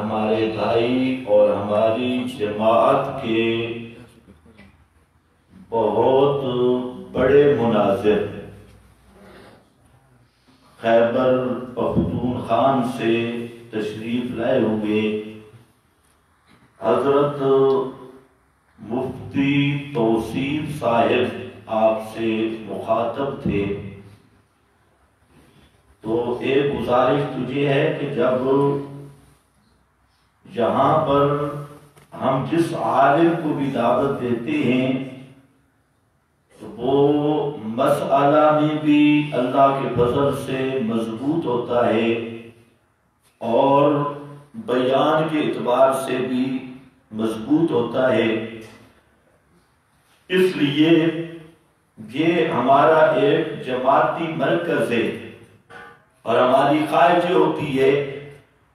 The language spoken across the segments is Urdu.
ہمارے بھائی اور ہماری جماعت کے بہت بڑے مناظر خیبر پختونخوا سے تشریف لائے ہوئے حضرت مفتی توصیف صاحب آپ سے مخاطب تھے، تو ایک گزارش تجھے ہے کہ جب یہاں پر ہم جس عالم کو بھی دعوت دیتے ہیں تو وہ مسئلہ میں بھی اللہ کے فضل سے مضبوط ہوتا ہے اور بیان کے اعتبار سے بھی مضبوط ہوتا ہے۔ اس لیے یہ ہمارا ایک جماعتی مرکز ہے اور ہماری خواہش یہ ہوتی ہے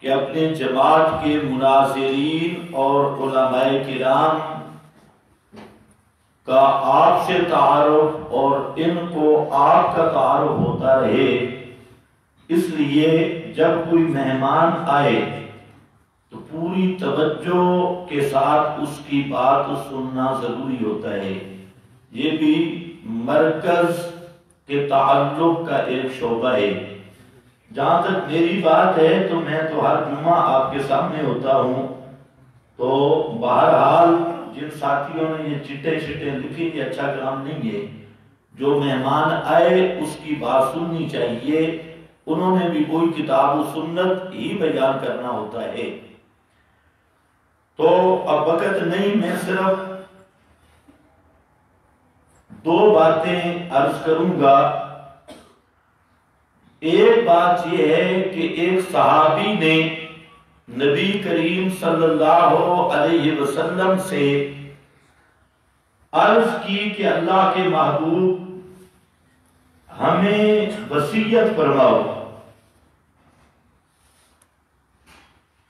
کہ اپنے جماعت کے مناظرین اور علماء کرام کا آپ سے تعارف اور ان کو آپ کا تعارف ہوتا رہے۔ اس لیے جب کوئی مہمان آئے تو پوری توجہ کے ساتھ اس کی بات سننا ضروری ہوتا ہے۔ یہ بھی مرکز کے تعلق کا ایک شعبہ ہے۔ جہاں تک میری بات ہے تو میں تو ہر جمعہ آپ کے سامنے ہوتا ہوں، تو بہرحال جن ساتھیوں نے یہ چٹے لکھی یہ اچھا کام نہیں ہے۔ جو مہمان آئے اس کی بات سننی چاہیے، انہوں نے بھی کوئی کتاب و سنت ہی بیان کرنا ہوتا ہے۔ تو اب وقت نہیں، میں صرف دو باتیں عرض کروں گا۔ ایک بات یہ ہے کہ ایک صحابی نے نبی کریم صلی اللہ علیہ وسلم سے عرض کی کہ اللہ کے محبوب ہمیں وصیت فرماؤ،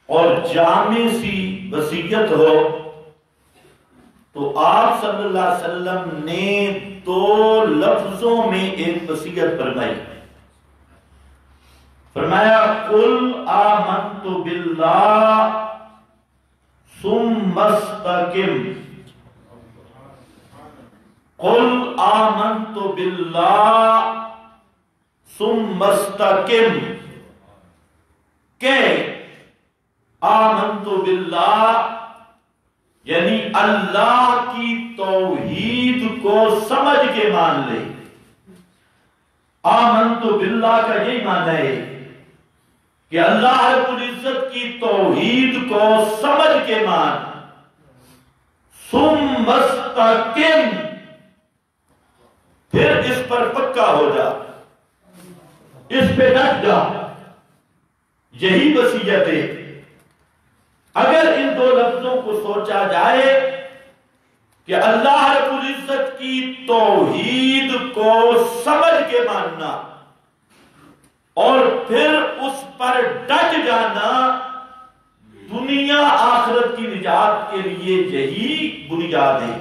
اور جامع سی وصیت ہو۔ تو آپ صلی اللہ علیہ وسلم نے دو لفظوں میں ایک وصیت فرمائی، فرمایا قل آمنت باللہ ثم استقم، قل آمنت باللہ ثم استقم، کہ آمنت باللہ یعنی اللہ کی توحید کو سمجھ کے مان لے۔ آمنت باللہ کا یہی معنی ہے کہ اللہ رب العزت کی توحید کو سمجھ کے مان، ثم استقم پھر اس پر پکا ہو جا، اس پہ ڈٹ جا۔ یہی وصیت ہے۔ اگر ان دو لفظوں کو سوچا جائے کہ اللہ رب العزت کی توحید کو سمجھ کے ماننا اور پھر اس پر ڈٹ جانا دنیا آخرت کی نجات کے لیے یہی بنیاد ہے۔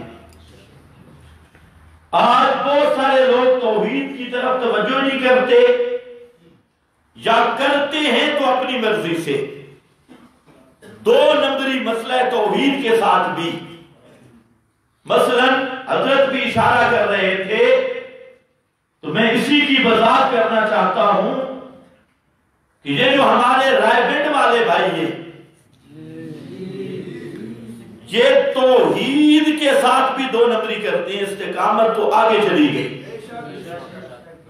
آج بہت سارے لوگ توحید کی طرف توجہ نہیں کرتے، یا کرتے ہیں تو اپنی مرضی سے۔ دو نمبری مسئلہ توحید کے ساتھ بھی، مثلا حضرت بھی اشارہ کر رہے تھے تو میں اسی کی وضاحت کرنا چاہتا ہوں کہ یہ جو ہمارے رائے بنڈ والے بھائی ہیں، یہ توحید کے ساتھ بھی دو نمبری کرتے ہیں، استقامت تو آگے چلی گئی۔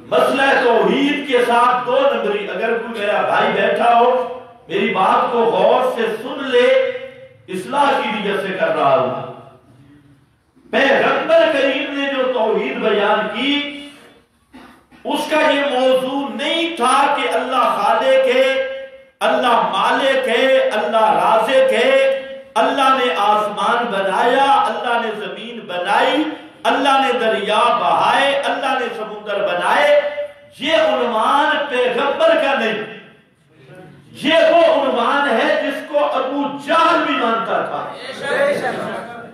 مسئلہ توحید کے ساتھ دو نمبری۔ اگر کوئی میرا بھائی بیٹھا ہو میری بات کو غور سے سن لے، اصلاح کی نیت سے کر رہا ہوں۔ پیغمبر کریم نے جو توحید بیان کی اس کا یہ موضوع نہیں تھا کہ اللہ خالق ہے، اللہ مالک ہے، اللہ رازق ہے، اللہ نے آسمان بنایا، اللہ نے زمین بنائی، اللہ نے دریا بہائے، اللہ نے سمندر بنائے۔ یہ عنوان پیغمبر کا نہیں، یہ وہ عنوان ہے جس کو ابو جہل بھی مانتا تھا،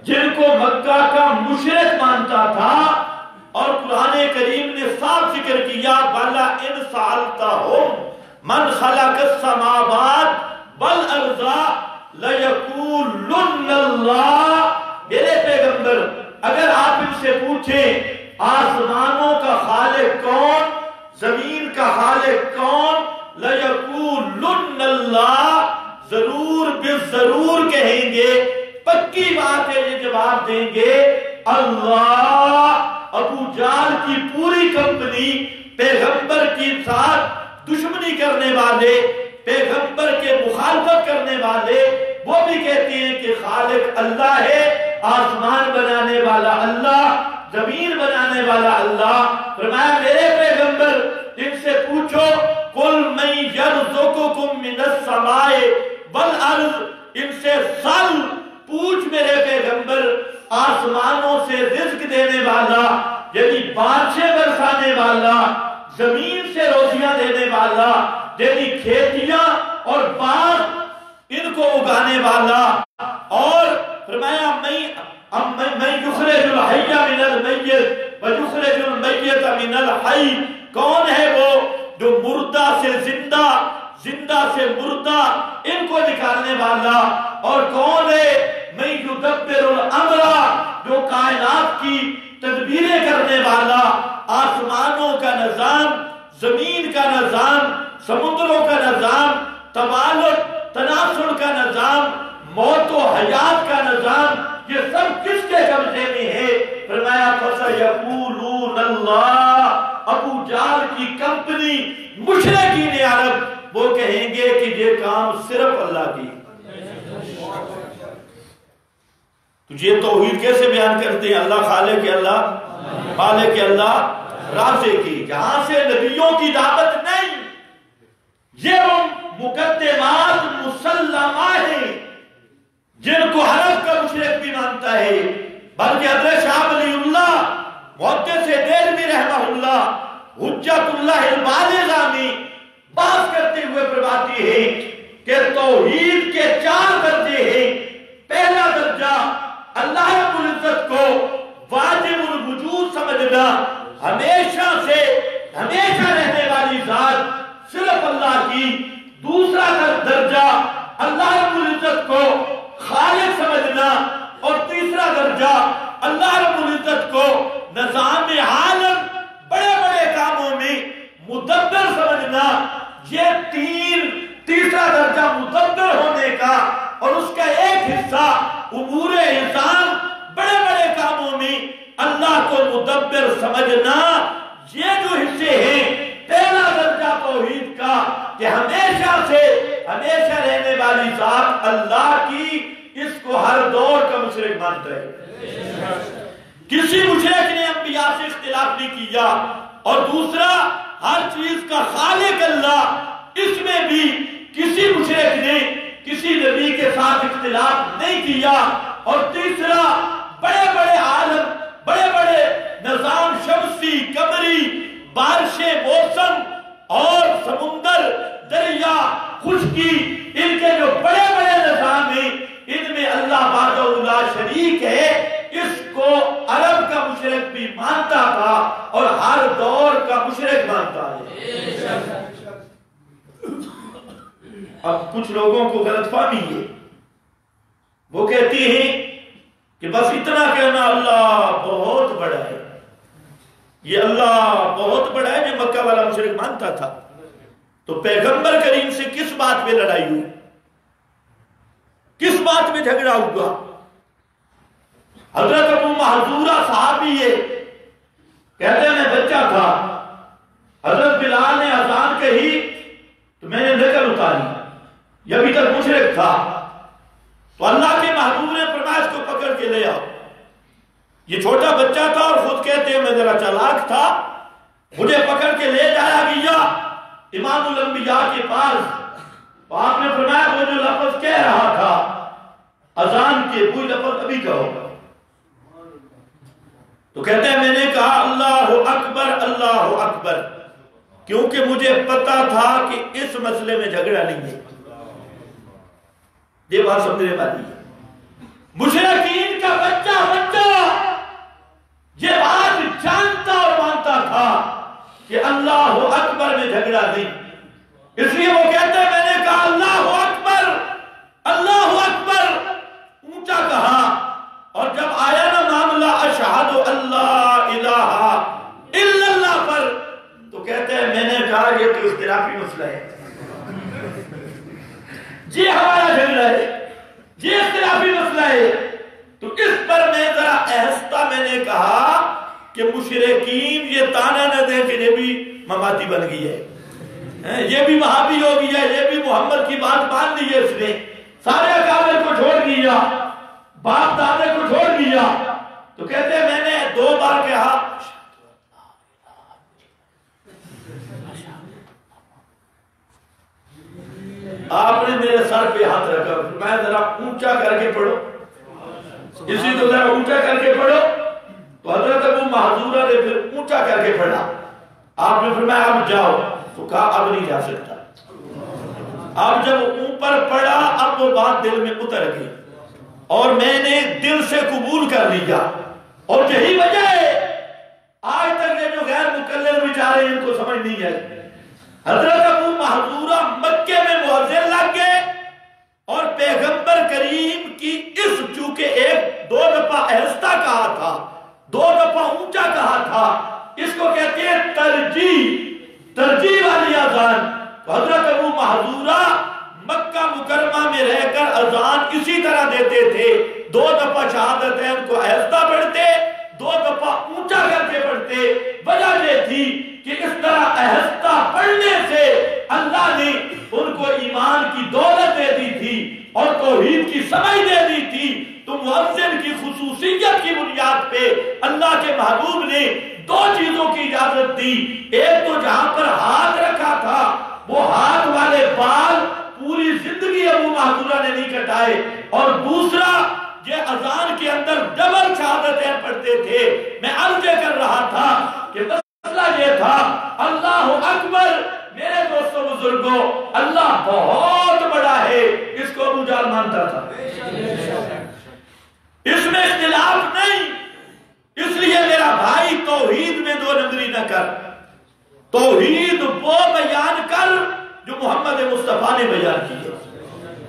جن کو مکہ کا مشرک مانتا تھا، اور قرآن کریم نے صاف ذکر کیا بَلَا إِنْ سَأَلْتَهُمْ مَنْ خَلَقَ السَّمَاوَاتِ وَالْأَرْضَ لَيَقُولُنَّ اللَّهُ، میرے پیغمبر اگر آپ ان سے پوچھیں آسمانوں کا خالق کون، زمین کا خالق کون، لَيَقُولُنَّ اللَّهُ، ضرور بالضرور کہیں گے، پکی بات ہے یہ جواب دیں گے اللہ۔ ابو جہل کی پوری کمپنی پیغمبر کی ساتھ دشمنی کرنے والے، پیغمبر کے مخالفت کرنے والے، وہ بھی کہتے ہیں کہ خالق اللہ ہے، آسمان بنانے والا اللہ، زمین بنانے والا اللہ۔ فرمایا میرے پیغمبر ان سے پوچھو قُلْ مَنْ يَرْزُقُكُم مِّنَ السَّمَاءِ وَالْأَرْضِ، ان سے سل پوچھ میرے پیغمبر آسمانوں سے رزق دینے والا، یعنی بارشیں برسانے والا، زمین سے روزیاں دینے والا، یعنی کھیتیاں اور باغ ان کو اگانے والا، اور فرمایا میں یخرج الحی من المیت ویخرج المیت من الحی، کون ہے وہ جو مردہ سے زندہ، زندہ سے مردہ ان کو نکالنے والا، اور کون ہے میں یدبر الامر، جو کائنات کی تدبیریں کرنے والا، آسمانوں کا نظام، زمین کا نظام، سمندروں کا نظام، تبادل تناسل کا نظام، موت و حیات کا نظام، یہ سب کس کے قبضے میں ہے؟ فرمایا فَسَيَقُولُونَ اللَّهُ، ابو جہل کی کمپنی مشرکین عرب وہ کہیں گے کہ یہ کام صرف اللہ کی۔ تجھے توحید کیسے بیان کرتے ہیں؟ اللہ خالق ہے، اللہ خالق ہے، اللہ رازق کی، جہاں سے نبیوں کی دعوت نہیں، یہ وہ مقدمات مسلمہ ہیں جن کو حنف کا مشرک بھی مانتا ہے، بلکہ حضرت شاہ ولی اللہ محدث دہلوی رحمہ اللہ حجت اللہ البالغہ میں بات کرتے ہوئے فرماتی ہے کہ توحید کے 4 درجے ہیں۔ پہلا درجہ اللہ رب العزت کو واجب الوجود سمجھنا، ہمیشہ سے ہمیشہ رہنے والی ذات صرف اللہ کی۔ دوسرا درجہ اللہ رب العزت کو خالق سمجھنا، اور تیسرا درجہ اللہ رب العزت کو نظام عالم، بڑے بڑے کاموں میں مدبر سمجھنا۔ یہ تیسرا درجہ مدبر ہونے کا، اور اس کا ایک حصہ امور انسان، بڑے بڑے کاموں میں اللہ کو مدبر سمجھنا۔ یہ جو حصے ہیں، پہلا درجہ توحید کا کہ ہمیشہ سے ہمیشہ رہنے والی ذات اللہ کی، اس کو ہر دور کا مشرک مانتا ہے، کسی مشرک نے انبیاء سے اختلاف نہیں کیا۔ اور دوسرا ہر چیز کا خالق اللہ، اس میں بھی کسی مشرک نے کسی نبی کے ساتھ اختلاف نہیں کیا۔ اور تیسرا بڑے بڑے عالم، بڑے بڑے نظام شمسی، قمری، بارشیں، موسم اور سمندر، دریا، خشکی، ان کے جو بڑے بڑے نظام ہیں، ان میں اللہ وحدہ لا شریک ہے، اس کو عرب کا مشرک بھی مانتا تھا اور ہر دور کا مشرک مانتا ہے۔ اب کچھ لوگوں کو غلط فہمی ہے، وہ کہتی ہیں کہ بس اتنا کہنا اللہ بہت بڑا ہے، یہ اللہ بہت بڑا ہے، جو مکہ والا مشرک مانتا تھا۔ تو پیغمبر کریم سے کس بات پہ لڑائی ہوئی، کس بات میں جھگڑا ہوا؟ حضرت ابو محذورہ صحابی ہے، کہتے ہیں میں بچہ تھا، حضرت بلال نے اذان کہی تو میں نے نقل اتاری، یہ ابھی تک مشرک تھا، تو اللہ کے محبوب نے فرمایا اس کو پکڑ کے لے آؤ۔ یہ چھوٹا بچہ تھا اور خود کہتے ہیں میں ذرا چالاک تھا، مجھے پکڑ کے لے جایا گیا امام الانبیاء کے پاس، تو آپ نے فرمایا وہ جو لفظ کہہ رہا تھا اذان کے، وہی لفظ ابھی کہو۔ تو کہتے ہیں میں نے کہا اللہ اکبر اللہ اکبر، کیونکہ مجھے پتا تھا کہ اس مسئلے میں جھگڑا نہیں ہے۔ یہ بات سمجھنے والی ہے، مشرکین کا بچہ یہ بات جانتا اور مانتا تھا کہ اللہ اکبر میں جھگڑا نہیں، اس لیے وہ کہتے ہیں میں نے کہا اللہ اکبر اللہ اکبر۔ یہ ہمارا جھگڑا ہے، یہ اختلافی مسئلہ ہے۔ تو اس پر میں ذرا آہستہ میں نے کہا کہ مشرکین یہ تانا نہ دیں کہ یہ بھی مماتی بن گئی ہے، یہ بھی وہابی ہو گیا، یہ بھی محمد کی بات مان لی ہے، اس نے سارے اکابر کو چھوڑ دیا، باپ دادے کو چھوڑ دیا۔ تو کہتے ہیں میں نے 2 بار کہا آپ نے میرے سر پہ ہاتھ رکھا، میں ذرا اونچا کر کے پڑھو، اسی کو ذرا اونچا کر کے پڑھو۔ تو حضرت ابو محذورہ نے پھر اونچا کر کے پڑھا، آپ نے فرمایا اب جاؤ، تو کہا اب نہیں جا سکتا۔ اب جب اوپر پڑھا اب وہ بات دل میں اتر گئی اور میں نے دل سے قبول کر لیا، اور یہی وجہ ہے آج تک یہ جو غیر مقلد بیچارے ان کو سمجھ نہیں ہے۔ حضرت ابو محذورہ مکے میں مؤذن لگ گئے اور پیغمبر کریم کی اس چونکہ 1-2 دفعہ آہستہ کہا تھا، 2 دفعہ اونچا کہا تھا، اس کو کہتے ہیں ترجیح والی اذان۔ تو حضرت ابو محذورہ مکہ مکرمہ میں رہ کر اذان اسی طرح دیتے تھے، 2 دفعہ شہادتین کو آہستہ پڑھتے، 2 دفعہ اونچا کر کے پڑھتے۔ وجہ یہ تھی کہ اس طرح آہستہ پڑھنے سے اللہ نے ان کو ایمان کی دولت دے دی تھی اور توحید کی سمجھ دے دی تھی۔ تو مؤذن کی خصوصیت کی بنیاد پہ اللہ کے محبوب نے 2 چیزوں کی اجازت دی، ایک تو جہاں پر ہاتھ رکھا تھا وہ ہاتھ والے بال پوری زندگی ابو محذورہ نے نہیں کٹائے، اور دوسرا یہ اذان کے اندر ڈبل شہادتیں پڑھتے تھے۔ میں عرض کر رہا تھا کہ مسئلہ یہ تھا، اللہ اکبر میرے دوستوں بزرگوں، اللہ بہت بڑا ہے، اس کو ابو جہل مانتا تھا، اس میں اختلاف نہیں۔ اس لیے میرا بھائی توحید میں 2 نمبری نہ کر، توحید وہ بیان کر جو محمد مصطفیٰ نے بیان کی ہے،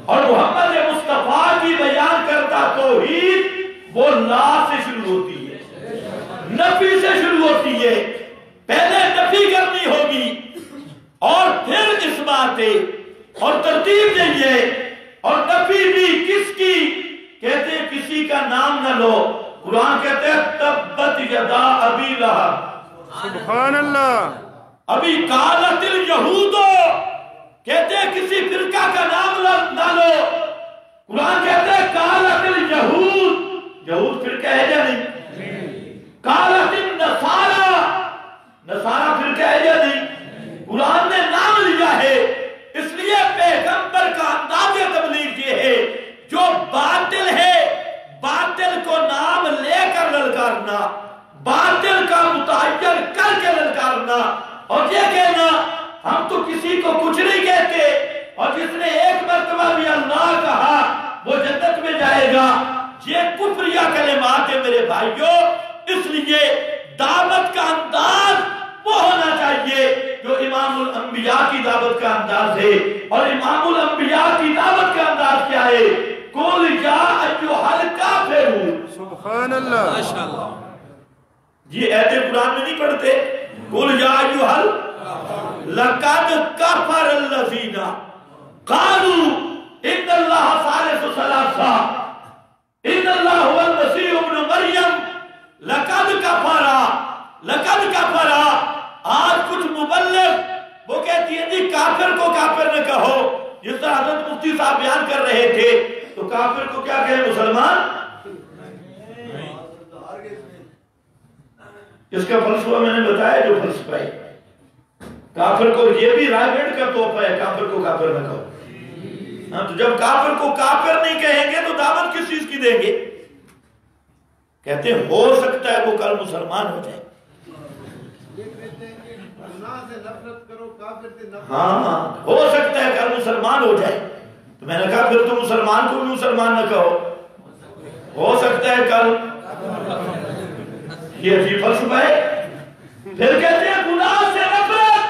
اور محمد مصطفیٰ کی بیان کرتا توحید وہ لا سے شروع ہوتی ہے، نفی سے شروع ہوتی ہے۔ پہلے نفی کرنی ہوگی اور پھر اس باتیں، اور ترتیب دیئے، اور نفی بھی کس کی؟ کہتے ہیں کسی کا نام نہ لو، قرآن کہتے ہیں تبت یدا ابی لہب، سبحان اللہ، ابھی قالت الیہود، کہتے ہیں کسی فرقہ کا نام نہ لو، قرآن کہتے ہیں قالت الیہود، یہود فرقہ ہے یا نہیں؟ قالت النصارى، نصارہ فرقہ ہے یا نہیں؟ قرآن نے نام لیا ہے۔ اس لیے پیغمبر کا انداز تبلیغ یہ ہے، جو باطل ہے باطل کو نام لے کر للکارنا، باطل کا متعین کر کے للکارنا، اور یہ کہنا ہم تو کسی کو کچھ نہیں کہتے، اور جس نے 1 مرتبہ بھی اللہ کہا وہ جنت میں جائے گا۔ یہ کفریہ کلمات ہیں میرے بھائیوں۔ اس لیے دعوت کا انداز وہ ہونا چاہیے جو امام الانبیاء کی دعوت کا انداز ہے، اور امام الانبیاء کی دعوت کا انداز کیا ہے؟ قُلْ يَا أَيُّهَا الْكَافِرُونَ، سبحان اللہ، ماشاءاللہ، یہ آیت قرآن میں نہیں پڑھتے؟ قُلْ يَا أَيُّهَا لَقَدْ كَفَرَ الَّذِينَ قَالُوا إِنَّ اللَّهَ ثَالِثُ ثَلَاثَةٍ إِنَّ اللَّهَ هُوَ الْمَسِيحُ ابْنُ مَرْيَمَ لَقَدْ كَفَرَ۔ آج کچھ مبلغ وہ کہتی ہے جی کافر کو کافر نہ کہو، جس طرح حضرت مفتی صاحب بیان کر رہے تھے، تو کافر کو کیا کہے مسلمان؟ اس کا فلسفہ میں نے بتایا جو فلسفہ ہے، کافر کو یہ بھی رائبرڈ کا تحفہ ہے، کافر کو کافر نہ کہو۔ تو جب کافر کو کافر نہیں کہیں گے تو دعوت کس چیز کی دیں گے؟ کہتے ہیں ہو سکتا ہے وہ کل مسلمان ہو جائے۔ ہاں ہو سکتا ہے کل مسلمان ہو جائے، تو میں نے کہا پھر تو مسلمان کو بھی مسلمان نہ کہو، ہو سکتا ہے کل۔ یہ عجیب فلسفہ ہے۔ پھر کہتے ہیں گناہ سے نفرت،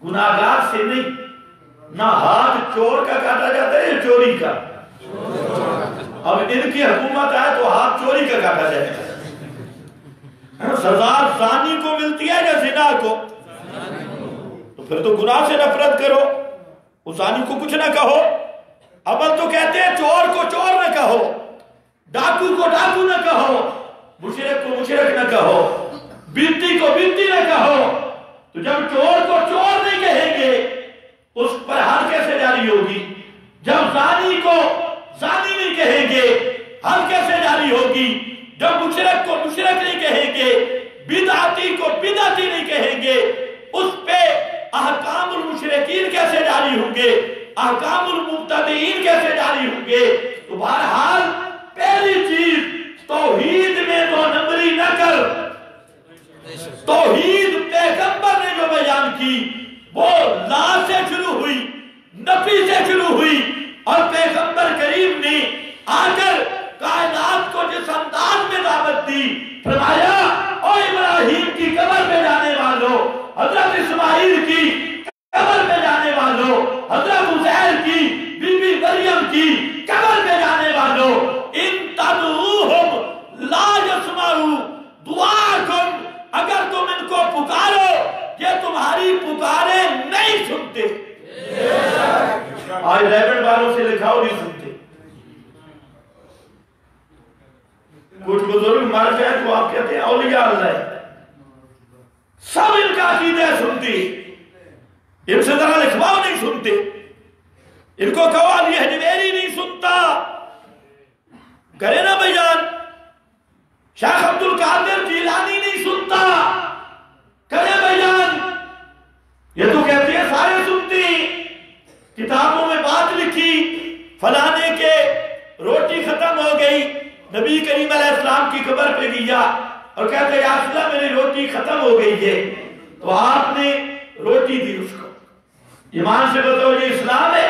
گناہگار سے نہیں۔ نہ ہاتھ چور کا کاٹا جاتا ہے یا چوری کا؟ اب ان کی حکومت آئے تو ہاتھ چوری کا کاٹا جائے گا۔ سزا زانی کو ملتی ہے یا زنا کو؟ تو پھر تو گناہ سے نفرت کرو۔ اس زانی کو کچھ نہ کہو. اول تو کہتے ہیں چور کو چور نہ کہو، ڈاکو کو ڈاکو نہ کہو، مشرک کو مشرک نہ کہو، بیتی کو بیتی نہ کہو. تو جب چور کو چور نہیں کہیں گے اس پر حد کیسے جاری ہوگی؟ جب زانی کو زانی نہیں کہیں گے حد کیسے جاری ہوگی؟ جب مشرک کو مشرک نہیں کہیں گے، بدعتی کو بدعتی نہیں کہیں گے، اس پہ احکام المشرکین کیسے جاری ہوں گے؟ احکام المبتدئین کیسے جاری ہوں گے؟ تو بہرحال پہلی چیز توحید میں دو نمبری نہ کر. توحید پیغمبر نے جو بیان کی وہ لا سے شروع ہوئی، نفی سے شروع ہوئی، اور پیغمبر کریم نے آ کر کائنات کو جس انداز میں دعوت دی، فرمایا او ابراہیم کی قبر پہ جانے والوں، حضرت اسماعیل کی قبر پہ جانے والوں، حضرت عزیر کی، بی بی مریم کی قبر پہ جانے والوں، ان تدعوہم لا یسمعوا دعاکم، اگر تم ان کو پکارو یہ تمہاری پکارے نہیں سنتے. آج ریبن والوں سے لکھاؤ نہیں سنتے. کچھ بزرگ مر جائے تو آپ کہتے ہیں اولیاء اللہ سب ان کا عقیدہ سنتی، ان سے ذرا لکھواؤ نہیں سنتے. ان کو کہو علی حجویری نہیں سنتا، کرے نا بیان. شیخ عبد القادر جیلانی نہیں سنتا، کرے بیان. یہ تو کہتے ہیں سارے سنتی. کتابوں میں بات لکھی فلانے کے روٹی ختم ہو گئی، نبی کریم علیہ السلام کی قبر پہ گیا اور کہتے یا رسول اللہ میری روٹی ختم ہو گئی ہے، تو آپ نے روٹی دی اس کو. ایمان سے بتاؤ یہ اسلام ہے؟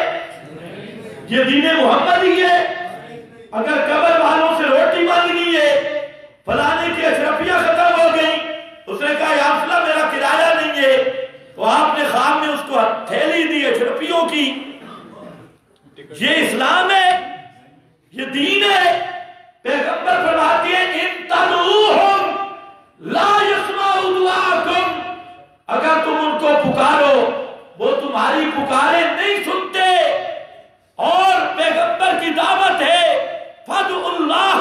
یہ دین محمد ہی ہے؟ اگر قبر والوں سے روٹی مانگنی ہے، فلانے کی اشرفیاں ختم ہو گئی، اس نے کہا یا رسول اللہ میرا کرایہ نہیں ہے، تو آپ نے خواب میں اس کو تھیلی دی اشرفیوں کی. یہ اسلام ہے؟ یہ دین ہے؟ پیغمبر فرماتے ہیں ان تدعوہم لا یسمعوا دعاکم، اگر تم ان کو پکارو وہ تمہاری پکارے نہیں سنتے. اور پیغمبر کی دعوت ہے فادعوا اللہ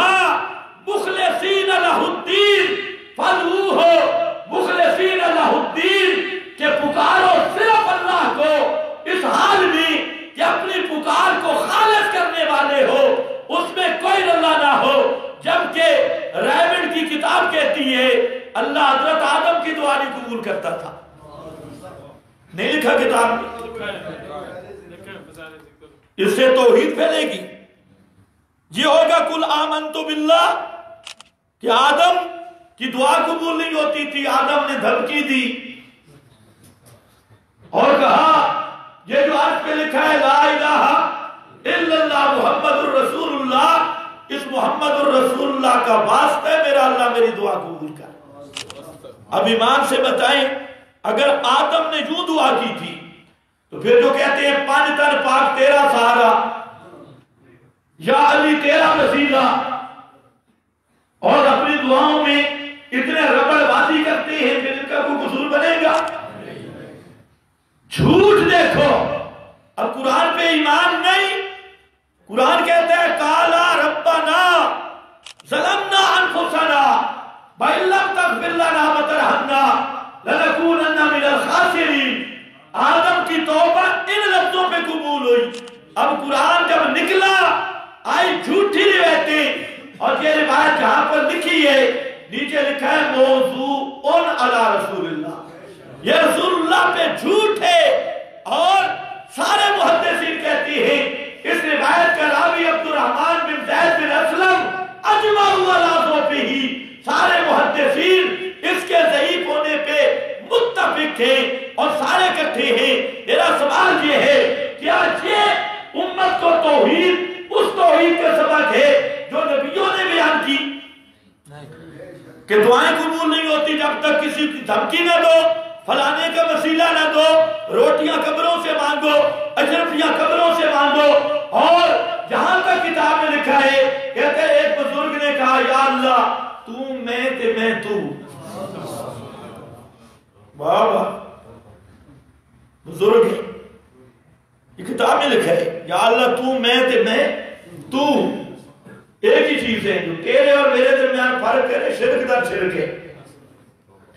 مخلصین لہ الدین، فادعوہ مخلصین لہ الدین، کہ پکارو صرف اللہ کو اس حال میں کہ اپنی پکار کو خالص کرنے والے ہو، اس میں کوئی اللہ نہ ہو. جبکہ ریبن کی کتاب کہتی ہے اللہ حضرت آدم کی دعا نہیں قبول کرتا تھا. نہیں لکھا کتاب میں؟ اس سے توحید پھیلے گی. یہ ہوگا کل آمنت باللہ کہ آدم کی دعا قبول نہیں ہوتی تھی، آدم نے دھمکی دی اور کہا یہ جو عرض پہ لکھا ہے لا الہ الا اللہ محمد الرسول اللہ، اس محمد الرسول اللہ کا واسطہ ہے میرا اللہ میری دعا قبول کر. اب ایمان سے بتائیں اگر آدم نے جو دعا کی تھی تو پھر جو کہتے ہیں پانچ تن پاک تیرا سہارا، یا علی تیرا وسیلہ، اور اپنی دعاؤں میں اتنے ربڑ بازی کرتے ہیں پھر ان کا کوئی قصور بنے گا؟ جھوٹ. دیکھو اب قرآن پہ ایمان نہیں. قرآن کہتا ہے قالا ربنا ظلمنا انفسنا وَإِن لَّمْ تَغْفِرْ لَنَا وَتَرْحَمْنَا لَنَكُونَنَّ مِنَ الْخَاسِرِينَ. آدم کی توبہ ان لفظوں پہ قبول ہوئی. اب قرآن جب نکلا آئی جھوٹی روایتیں، اور یہ روایت جہاں پر لکھی ہے نیچے لکھا ہے موضوع علی رسول اللہ، یہ رسول اللہ پہ جھوٹ ہے. اور سارے محدثین کہتی ہیں اس روایت کا راوی عبد الرحمن بن زید بن اسلم اجمعوا علی ضعفہ، سارے محدثین اس کے ضعیف ہونے پہ متفق ہیں اور سارے اکٹھے ہیں. میرا سوال یہ ہے کہ آج یہ امت کو توحید اس توحید کا سبق ہے جو نبیوں نے بیان کی کہ دعائیں قبول نہیں ہوتی جب تک کسی کی دھمکی نہ دو، فلانے کا وسیلہ نہ دو، روٹیاں قبروں سے مانگو، اشرفیاں قبروں سے مانگو. اور جہاں تک کتاب میں لکھا ہے کہتے ہیں ایک بزرگ نے کہا یا اللہ تو میں تے میں تو. بابا بزرگ ہے یہ کتاب میں لکھا ہے یا اللہ تو میں تے میں تو ایک ہی چیز ہے، جو تیرے اور میرے درمیان فرق ہے شرک در شرک ہے.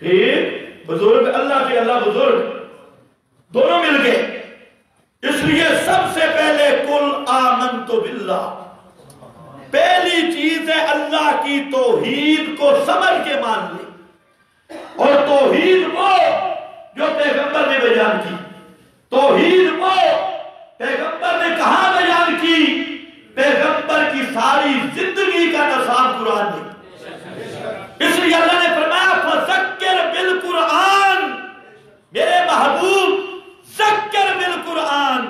پھر بزرگ اللہ کے اللہ بزرگ دونوں مل گئے. اس لیے سب سے پہلے کل آمنت باللہ، پہلی چیز ہے اللہ کی توحید کو سمجھ کے مان لے. اور توحید وہ جو پیغمبر نے بیان کی، توحید وہ پیغمبر نے کہاں بیان کی؟ پیغمبر کی ساری زندگی کا نصاب قرآن نے. اس لیے اللہ نے فرمایا فذکر بالقرآن، میرے محبوب ذکر بالقرآن،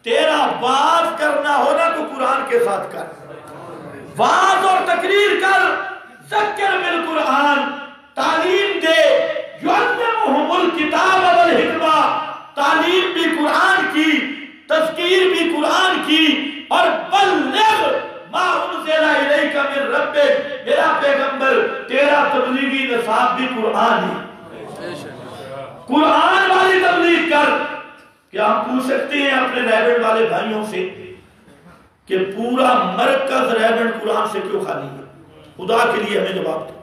تیرا واز کرنا ہونا تو قرآن کے ساتھ کر، واز اور تقریر کر. ذکر بالقرآن، تعلیم دے. یعلمہم الکتاب والحکمہ، تعلیم بھی قرآن کی، تذکیر بھی قرآن کی. اور بلغ ما انزل الیک من ربک، میرا پیغمبر تیرا تبلیغی نصاب بھی قرآن ہے. قرآن والی تبلیغ کر. کیا ہم پوچھ سکتے ہیں اپنے ریبنڈ والے بھائیوں سے کہ پورا مرکز ریبنڈ قرآن سے کیوں خالی ہے؟ خدا کے لیے ہمیں جواب دو.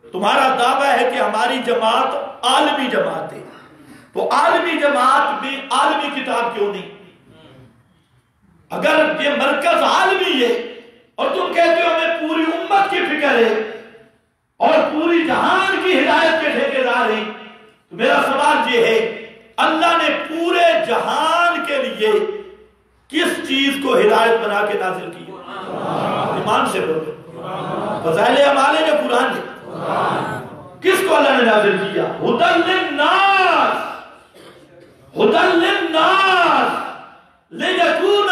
تمہارا دعویٰ ہے کہ ہماری جماعت عالمی جماعت ہے، تو عالمی جماعت میں عالمی کتاب کیوں نہیں؟ اگر یہ مرکز عالمی ہے اور تم کہتے ہو ہمیں پوری امت کی فکر ہے اور پوری جہان کی ہدایت کے ٹھیکیدار ہیں، تو میرا سوال یہ ہے اللہ نے پورے جہان کے لیے کس چیز کو ہدایت بنا کے نازل کی؟ ایمان سے بولو. فضائل اعمال ہے جو قرآن ہے. کس کو اللہ نے نازل کیا؟ ہدی للناس، ہدی للناس لیکون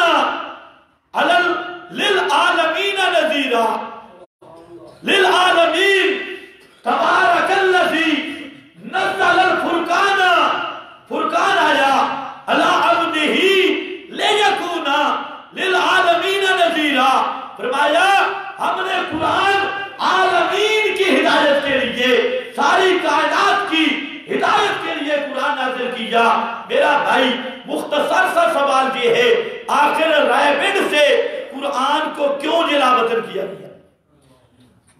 للعالمین نذیرا. للعالمین تبارک الذی نزل الفرقان، فرقان آیا علی عبدہ لیکون للعالمین نذیرا. فرمایا ہم نے قرآن عالمین کی ہدایت کے لیے، ساری کائنات کی ہدایت کے لیے قرآن نازل کیا. میرا بھائی مختصر سا سوال یہ ہے آخر ریبنڈ سے قرآن کو کیوں جلا وطن کیا گیا؟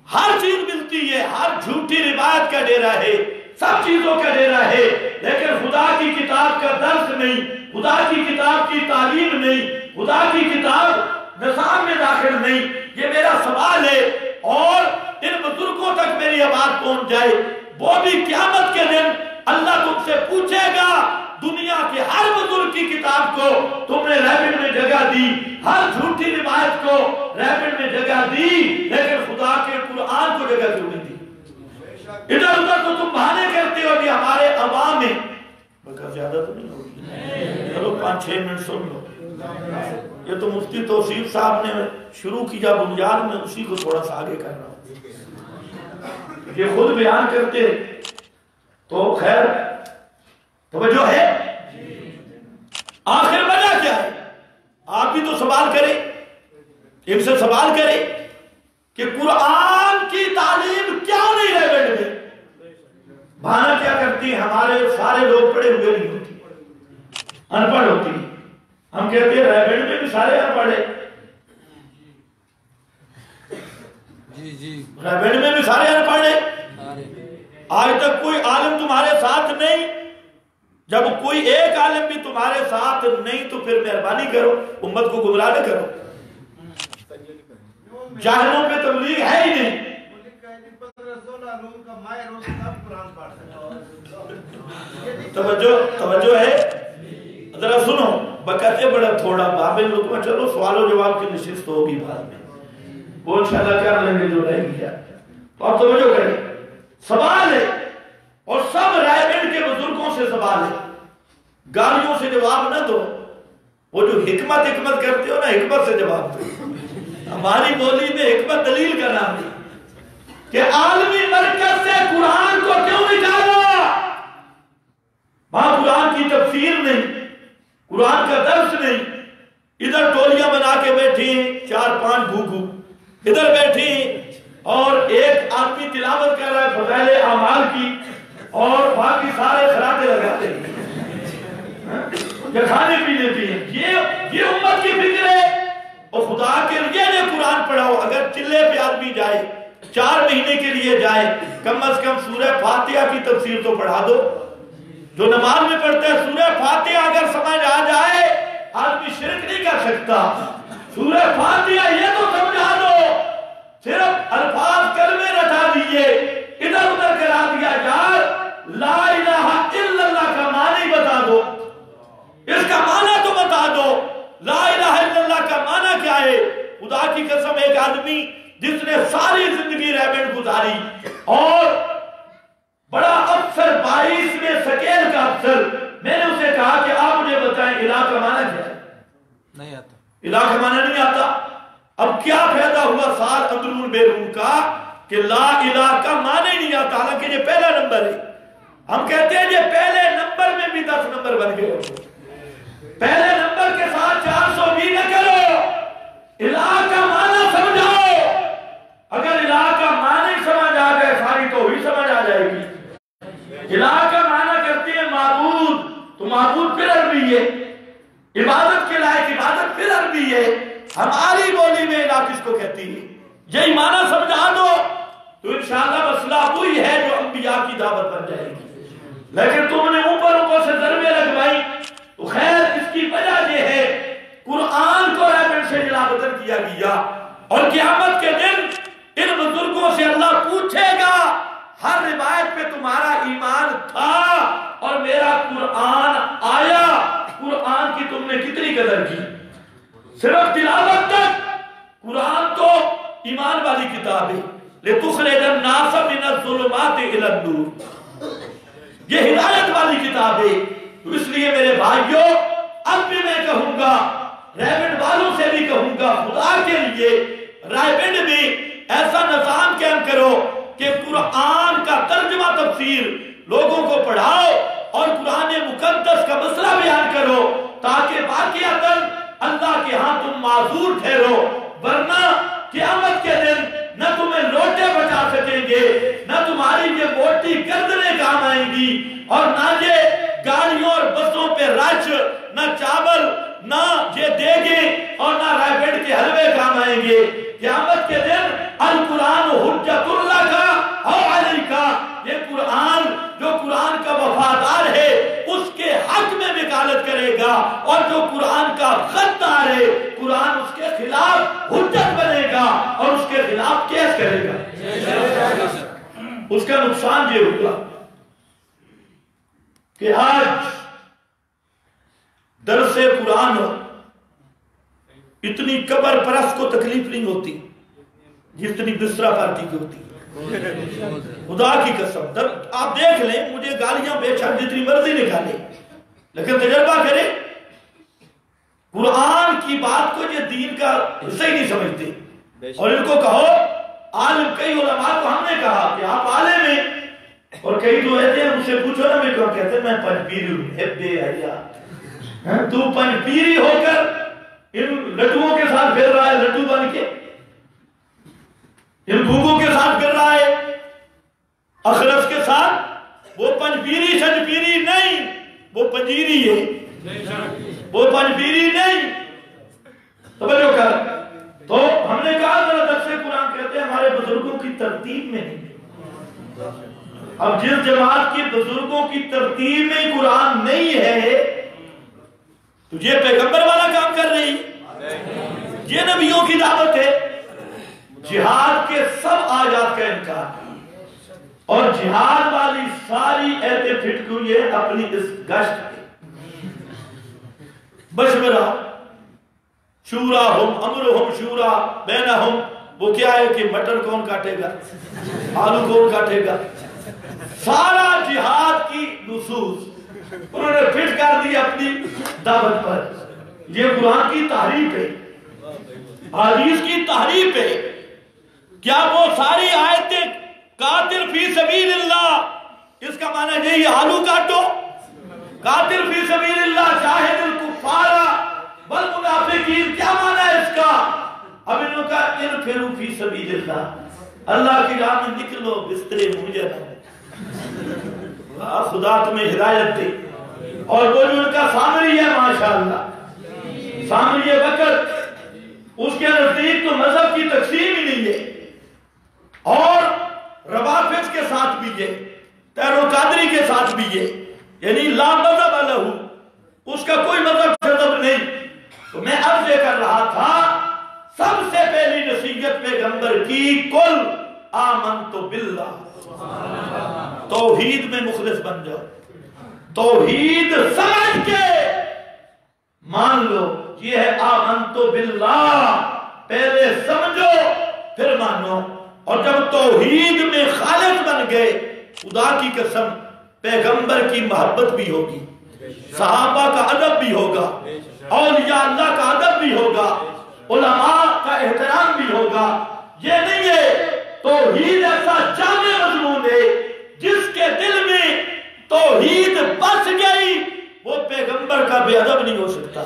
ہر چیز ملتی ہے، ہر جھوٹی روایت کا ڈیرا ہے، سب چیزوں کا ڈیرا ہے، لیکن خدا کی کتاب کا درس نہیں، خدا کی کتاب کی تعلیم نہیں، خدا کی کتاب نظام میں داخل نہیں. یہ میرا سوال ہے اور ان بزرگوں تک میری آواز پہنچ جائے. وہ بھی قیامت کے دن اللہ تم سے پوچھے گا دنیا کے ہر بزرگ کی کتاب کو تم نے ریبنڈ میں جگہ دی، ہر جھوٹی روایت کو ریبنڈ میں جگہ دی، لیکن خدا کے قرآن کو جگہ کیوں نہیں دی؟ ادھر ادھر تو تم بہانے کرتے ہو کہ ہمارے عوام میں بکر زیادہ تو نہیں ہوگی، چلو 5-6 منٹ سن لو. یہ تو مفتی توصیف صاحب نے شروع کیا بنیاد میں اسی کو تھوڑا سا آگے کر رہا ہوں. یہ خود بیان کرتے تو خیر توجہ ہے. آخر وجہ کیا ہے؟ آپ بھی تو سوال کریں، ان سے سوال کریں کہ قرآن کی تعلیم کیوں نہیں ریبنڈ میں؟ بہانہ کیا کرتی ہیں؟ ہمارے سارے لوگ پڑھے ہوئے نہیں ہوتے، ان پڑھ ہوتی ہیں. ہم کہتے ہیں ریبنڈ میں بھی سارے ان پڑھے، ریبنڈ میں بھی سارے ان پڑھے. آج تک کوئی عالم تمہارے ساتھ نہیں. جب کوئی ایک عالم بھی تمہارے ساتھ نہیں تو پھر مہربانی کرو، امت کو گمراہ نہ کرو. جاہلوں پہ تبلیغ ہے ہی نہیں. توجہ ہے، ذرا سنو. بکتے بڑا تھوڑا بابل لکمہ، چلو سوال و جواب کی نشست ہوگی بعد میں، وہ انشاءاللہ کیا لیں گے جو رہے گی. تو آپ توجہ کریں، سوال ہے اور سب ریبنڈ کے بزرگوں سے سوال ہے. گالیوں سے جواب نہ دو، وہ جو حکمت کرتے ہو نا، حکمت سے جواب دو. ہماری بولی میں حکمت دلیل کا نام ہے کہ عالمی مرکز سے قرآن کو کیوں نکالا؟ وہاں قرآن کی تفسیر نہیں، قرآن کا درس نہیں. ادھر ٹولیاں بنا کے بیٹھی ہیں 4-5 گھوگو، ادھر بیٹھی اور ایک آدمی تلاوت کر رہا ہے فضائل اعمال کی اور باقی سارے خراٹے لگاتے ہیں یا کھانے پینے کی ہیں. جائے، 4 مہینے کے لیے جائے، کم از کم سورہ فاتحہ کی تفسیر تو پڑھا دو۔ جو نماز میں پڑھتے ہیں سورہ فاتحہ اگر سمجھ آ جائے آدمی شرک نہیں کر سکتا۔ سورہ فاتحہ یہ تو سمجھا دو، صرف الفاظ کلمے رٹا دیے، ادھر ادھر کرا دیا یار، لا الہ الا اللہ کا معنی بتا دو، اس کا معنی تو بتا دو، لا الہ الا اللہ کا معنی کیا ہے؟ خدا کی قسم ایک آدمی جس نے ساری زندگی ریبنڈ گزاری اور بڑا افسر 22 میں سکیل کا افسر، میں نے اسے کہا کہ آپ مجھے بتائیں الہ کا معنی کیا ہے؟ نہیں آتا، الہ کا معنی نہیں آتا۔ اب کیا فائدہ ہوا سال اندرون بیرون کا کہ لا الہ کا معنی نہیں آتا، حالانکہ یہ پہلا نمبر ہے۔ ہم کہتے ہیں یہ پہلے نمبر میں بھی 10 نمبر بن گئے، پہلے نمبر کے ساتھ 420 نہ کرو، الہ کا معنی سمجھاؤ۔ اگر الہ کا معنی سمجھ آ گئے ساری توحید سمجھ آ جائے گی۔ الہ کا معنی کرتے ہیں معبود، تو معبود پھر عربی ہے، عبادت کے لائق عبادت پھر عربی ہے۔ ہماری بولی میں الہ کس کو کہتی ہے؟ یہی معنی سمجھا دو تو انشاءاللہ مسئلہ وہی ہے جو انبیاء کی دعوت بن جائے گی۔ لیکن تم نے اوپر سے ضربے لگوائی، تو خیر اس کی وجہ یہ ہے قرآن کو ریبنڈ سے جلا بدل کیا گیا، اور قیامت کے دن ان بزرگوں سے اللہ پوچھے گا ہر روایت پہ تمہارا ایمان تھا اور میرا قرآن آیا، قرآن کی تم نے کتنی قدر کی؟ صرف تلاوت تک؟ قرآن تو ایمان والی کتاب ہے، لِتُخْرِجَ النَّاسَ مِنَ الظُّلُمَاتِ إِلَى النُّورِ، یہ ہدایت والی کتاب ہے۔ تو اس لیے میرے بھائیوں اب بھی میں کہوں گا، ریبنڈ والوں سے بھی کہوں گا، خدا کے لیے ریبنڈ میں ایسا نظام قائم کرو کہ قرآن کا ترجمہ تفسیر لوگوں کو پڑھاؤ اور قرآن مقدس کا مسئلہ بیان کرو، تاکہ واقعتاً اللہ کے ہاں تم معذور ٹھہرو، ورنہ قیامت کے دن نہ تمہیں لوٹے بچا سکیں گے، نہ تمہاری یہ موٹی گردنیں کام آئیں گی، اور نہ یہ گاڑیوں اور بسوں پہ رچ، نہ چاول، نہ یہ دیگیں اور نہ ریبنڈ کے حلوے کام آئیں گے۔ قیامت کے دن القرآن حجت اللہ کا او علیکا، یہ قرآن جو قرآن کا وفادار ہے اس کے حق میں وکالت کرے گا، اور جو قرآن کا غدار ہے قرآن اس کے خلاف حجت بنے گا اور اس کے خلاف کیس کرے گا۔ اس کا نقصان یہ ہوگا کہ آج درس قرآن اتنی قبر پرست کو تکلیف نہیں ہوتی جتنی بسرا پارٹی کی ہوتی ہے۔ خدا کی قسم آپ دیکھ لیں، مجھے گالیاں بے شک جتنی مرضی نکالیں، لیکن تجربہ کریں، قرآن کی بات کو یہ دین کا حصہ ہی نہیں سمجھتے، اور ان کو کہو عالم، کئی علماء کو ہم نے کہا کہ آپ عالم ہیں، اور کئی تو ایسے ہیں مجھ سے پوچھو نا، میں کہوں کہتے ہیں میں پنج پیری ہوں، ہبے آیا تو پنج پیری ہو کر ان لڈووں کے ساتھ پھر رہا ہے، لڈو بن کے ان بھوگوں کے ساتھ پھر رہا ہے، اخرس کے ساتھ۔ وہ پنجپیری شنجپیری نہیں، وہ پنجیری ہے، وہ پنجپیری نہیں، توجہ کر۔ تو ہم نے کہا ذرا درس قرآن کہتے ہیں ہمارے بزرگوں کی ترتیب میں نہیں۔ اب جس جماعت کی بزرگوں کی ترتیب میں قرآن نہیں ہے تو یہ پیغمبر والا کام کر رہی، یہ نبیوں کی دعوت ہے۔ جہاد کے سب آیات کا انکار، اور جہاد والی ساری ایتیں پھٹ ہوئی ہے اپنی اس گشت پہ۔ مشورہ شورا امرہم شورا بینہم، وہ کیا ہے کہ مٹر کون کاٹے گا، آلو کون کاٹے گا، سارا جہاد کی نصوص انہوں نے فٹ کر دی اپنی دعوت پر۔ یہ قرآن کی تحریف ہے، حدیث کی تحریف ہے۔ کیا وہ ساری آیتیں قاتل فی سبیل اللہ، اس کا معنی یہی آلو کاٹو؟ قاتل فی سبیل اللہ جاہد الکفار والمنافقین، کیا معنی ہے اس کا؟ اب انہوں کا انفروا فی سبیل اللہ، اللہ کی راہ میں نکلو بسترے مجھے نہ، خدا تمہیں ہدایت دے۔ اور وہ جو ان کا سامری ہے ماشاءاللہ، سامری وقت، اس کے نزدیک تو مذہب کی تقسیم ہی نہیں ہے، ساتھ بھی یہ، تیر القادری کے ساتھ بھی یہ، یعنی لا مذہب لہو، اس کا کوئی مذہب شذب نہیں۔ تو میں عرض یہ کر رہا تھا سب سے پہلی نصیحت پیغمبر کی کل آمنت باللہ، توحید میں مخلص بن جاؤ، توحید سمجھ کے مان لو، یہ ہے آمنت باللہ، پہلے سمجھو پھر مانو۔ اور جب توحید میں خالص بن گئے، خدا کی قسم پیغمبر کی محبت بھی ہوگی، صحابہ کا ادب بھی ہوگا، اولیاء اللہ کا ادب بھی ہوگا، علماء کا احترام بھی ہوگا۔ یہ نہیں ہے، توحید ایسا جامع مضمون ہے جس کے دل میں توحید بس گئی وہ پیغمبر کا بے ادب نہیں ہو سکتا۔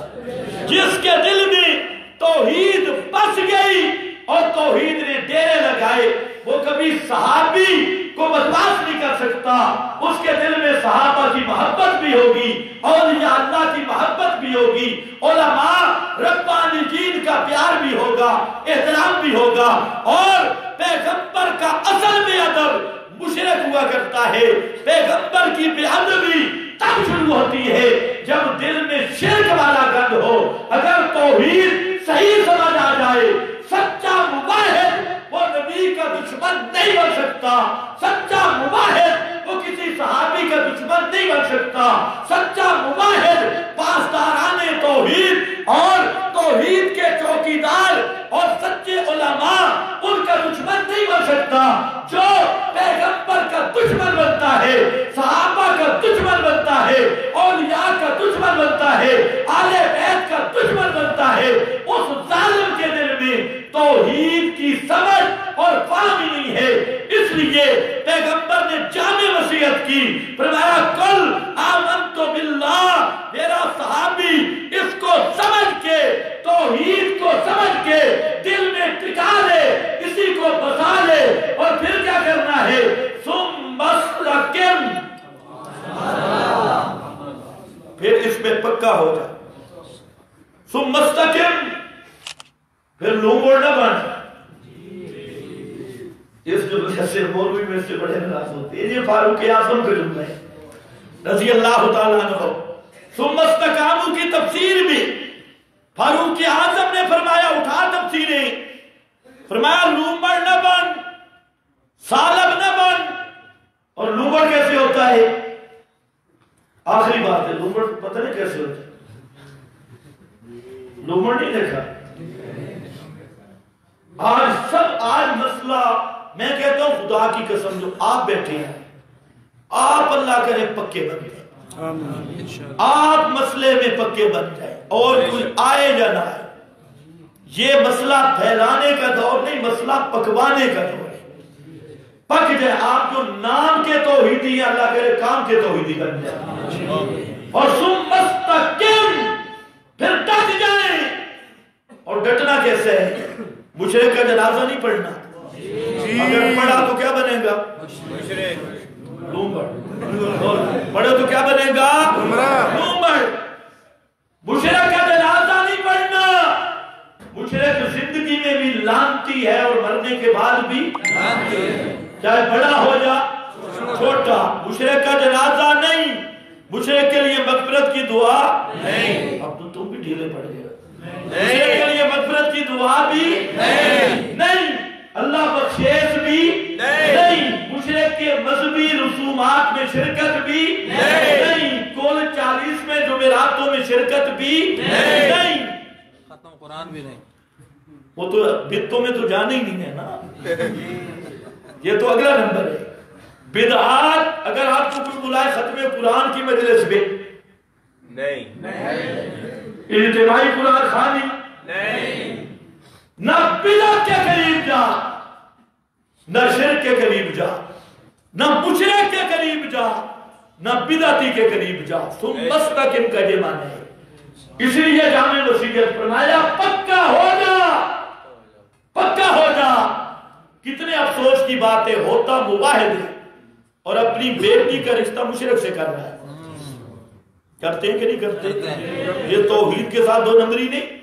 جس کے دل میں توحید بس گئی اور توحید نے ڈیرے لگائے وہ کبھی صحابی کو بدماش نہیں کر سکتا۔ اس کے دل میں صحابہ کی محبت بھی ہوگی، اولیاء اللہ کی محبت بھی ہوگی، علماء ربانیین کا پیار بھی ہوگا، احترام بھی ہوگا۔ اور پیغمبر کا اصل میں ادب مشرک ہوا کرتا ہے، پیغمبر کی بے ادبی تب شروع ہوتی ہے جب دل میں شرک والا گند ہو۔ اگر توحید صحیح سمجھ آ جائے، سچا موحد وہ نبی کا دشمن نہیں بن سکتا، سچا موحد وہ کسی صحابی کا دشمن نہیں بن سکتا، سچا موحد پاسداران توحید اور توحید کے چوکیدار اور سچے علماء ان کا دشمن نہیں بن سکتا۔ جو پیغمبر کا دشمن بنتا ہے، صحابہ کا دشمن بنتا ہے، اولیاء کا دشمن بنتا ہے، آل بیت کا دشمن بنتا ہے، اس ظالم کے دل میں توحید کی سمجھ اور فہم ہی نہیں ہے۔ اس لیے پیغمبر نے جامع وصیت کی، فرمایا کل آمنت باللہ، میرا صحابی اس کو سمجھ کے، توحید کو سمجھ کے دل میں ٹکا لے، اسی کو بسا لے، اور پھر کیا کرنا ہے؟ ثم استقم، پھر اس میں پکا ہو جائے، ثم استقم، پھر لومڑ نہ بن۔ اس جملے سے مولوی میں سے بڑے ناراض ہوتے ہیں، یہ فاروق اعظم کا جملہ ہے رضی اللہ تعالیٰ عنہ۔ ثم استقاموا کی تفسیر بھی فاروق اعظم نے فرمایا، اٹھا تفسیریں، فرمایا لومڑ نہ بن، سالب نہ بن۔ اور لومڑ کیسے ہوتا ہے؟ آخری بات ہے، لومڑ پتہ نہیں کیسے ہوتا ہے، لومڑ نہیں دیکھا۔ آج مسئلہ میں کہتا ہوں خدا کی قسم جو آپ بیٹھے ہیں، آپ اللہ کرے پکے بن جائیں، آپ مسئلے میں پکے بن جائیں، اور کوئی آئے یا نہ آئے۔ یہ مسئلہ پھیلانے کا دور نہیں، مسئلہ پکوانے کا دور ہے۔ پک جائے آپ، جو نام کے توحیدی ہیں اللہ کرے کام کے توحیدی بن جائیں، اور ثم استقم، پھر ڈٹ جائیں۔ اور ڈٹنا کیسے ہے؟ مشرک کا جنازہ نہیں پڑھنا، اگر پڑھا تو کیا بنے گا؟ لومڑ۔ پڑھو تو کیا بنے گا؟ لومڑ۔ مشرک کا جنازہ نہیں پڑھنا، مشرک زندگی میں بھی لانتی ہے اور مرنے کے بعد بھی لانتی ہے، چاہے بڑا ہو جا چھوٹا۔ مشرک کا جنازہ نہیں، مشرک کے لیے مغفرت کی دعا نہیں۔ اب تو تم بھی ڈھیلے پڑ گئے، مشرک کے لیے مغفرت کی دعا بھی نہیں، اللہ بخشیش بھی نہیں، مشرک کے مذہبی رسومات میں شرکت بھی نہیں، کل 40 میں جمعراتوں میں شرکت بھی نہیں، ختم قرآن بھی نہیں۔ وہ تو بدعتوں میں تو جانے ہی نہیں ہے نا، یہ تو اگلا نمبر ہے۔ بدعات اگر آپ کو کوئی بلائے ختم قرآن کی مجلس میں نہیں، اجتماعی قرآن خوانی نہیں، نہ بدعت کے قریب جا، نہ شرک کے قریب جا، نہ مشرک کے قریب جا، نہ بدعتی کے قریب جا۔ ثم استقم کا یہ معنی ہے۔ اس لیے جامع وصیت فرمایا پکا ہو جا، پکا ہو جا۔ کتنے افسوس کی بات ہے، ہوتا موحد ہے اور اپنی بیٹی کا رشتہ مشرک سے کر رہا ہے۔ کرتے ہیں کہ نہیں کرتے؟ یہ توحید کے ساتھ دو نمبری نہیں۔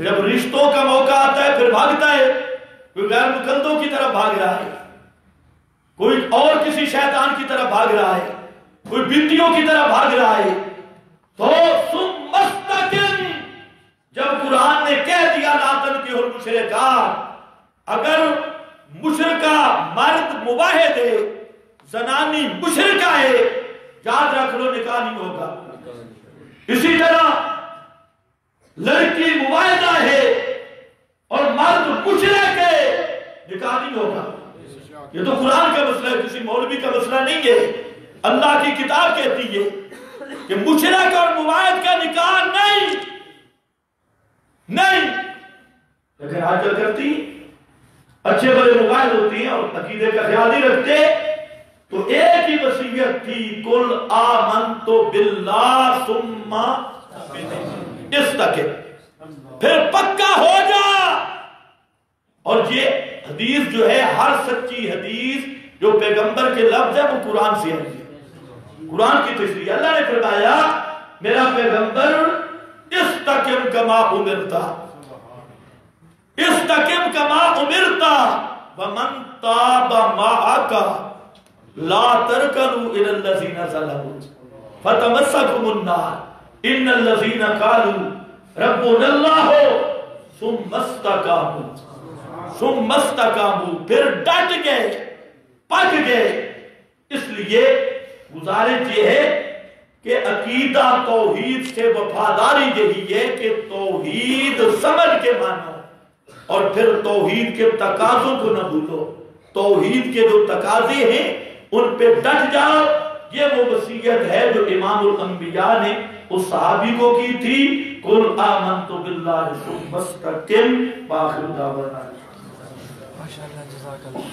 جب رشتوں کا موقع آتا ہے پھر بھاگتا ہے، کوئی غیر مقلدوں کی طرف بھاگ رہا ہے۔ کوئی اور کسی شیطان کی طرف بھاگ رہا ہے، کوئی بندیوں کی طرف بھاگ رہا ہے، تو ثم استقم، جب قرآن نے کہہ دیا لا تنکحوا المشرکات، اگر مشرکہ مرد مباحد ہے، زنانی مشرکہ ہے، یاد رکھ لو نکاح نہیں ہوگا۔ اسی طرح لڑکی مباحدہ ہے اور مرد مشرک ہے، نکاح نہیں ہوگا۔ یہ تو قرآن کا مسئلہ ہے، کسی مولوی کا مسئلہ نہیں ہے۔ اللہ کی کتاب کہتی ہے کہ مشرک اور مباحد کا نکاح نہیں، لیکن آج کل کرتی اچھے بڑے مباحد ہوتی ہیں اور عقیدے کا خیال نہیں رکھتے، تو ایک ہی وصیت تھی، قل آمنت باللہ ثم استقم، پھر پکا ہو جا۔ اور یہ حدیث جو ہے، ہر سچی حدیث جو پیغمبر کے لفظ ہے وہ قرآن سے ہے، قرآن کی تشریح۔ اللہ نے فرمایا میرا پیغمبر استقم کما امرتا، استقم کما امرتا ومن تاب معک لا ترکنوا الی الذین ظلموا فتمسکم النار ان الذین قالوا ربنا اللہ ثم استقاموا، پھر ڈٹ گئے، پک گئے۔ اس لیے گزارش یہ ہے کہ عقیدہ توحید سے وفاداری یہی ہے کہ توحید سمجھ کے مانو اور پھر توحید کے تقاضوں کو نہ بھولو، توحید کے جو تقاضے ہیں ان پہ ڈٹ جاؤ۔ یہ وہ وصیت ہے جو امام الانبیاء نے اس صحابی کو کی تھی، قل آمنت باللہ ثم استقم، وآخر دعوانا ماشاءاللہ، جزاک اللہ۔